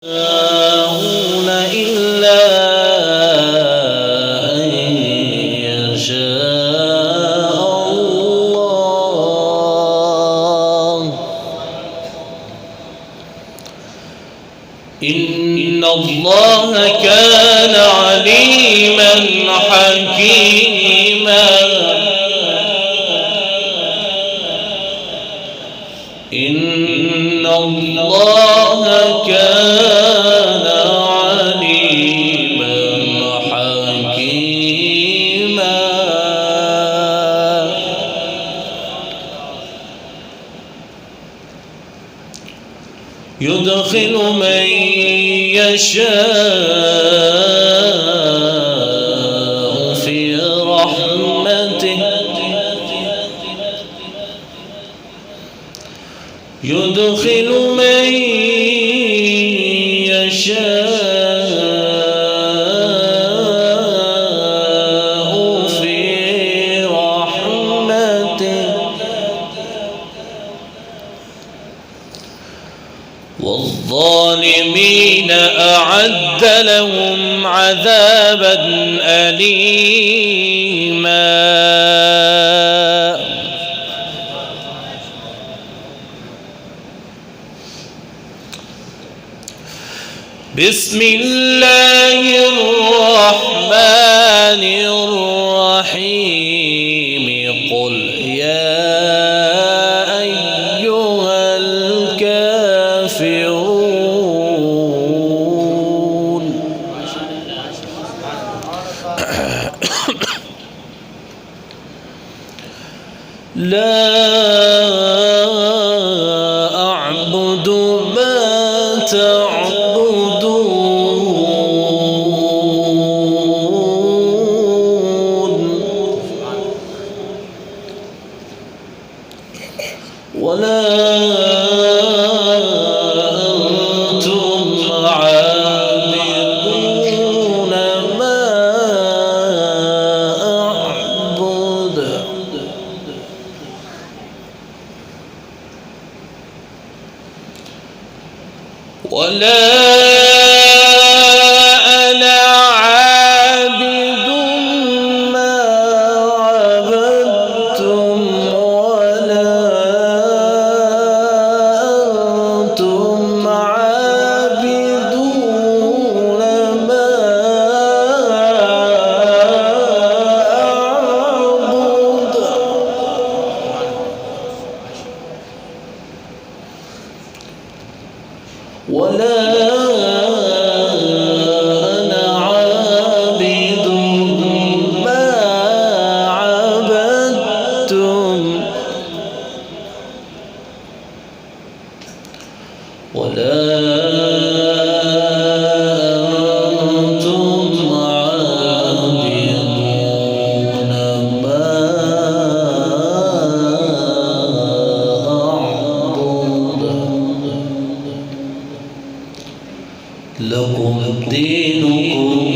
يشاءون إلا أن يشاء الله. إن الله كان عليما حكيما. إن الله كان عليما حكيما. يدخل من يشاء في رحمته. يدخل من يشاء في رحمته. والظالمين أعد لهم عذابا أليما. بسم الله الرحمن الرحيم. قل يا أيها الكافرون لا أعبد ما تعبدون ولا أنتم عابدون ما أعبد. ولا أنا عابد ما عبدتم ولا أنتم عابدون ما أعبد. ولا أنا عابد ما عبدتم ولا أنتم عابدون ما أعبد. لكم دينكم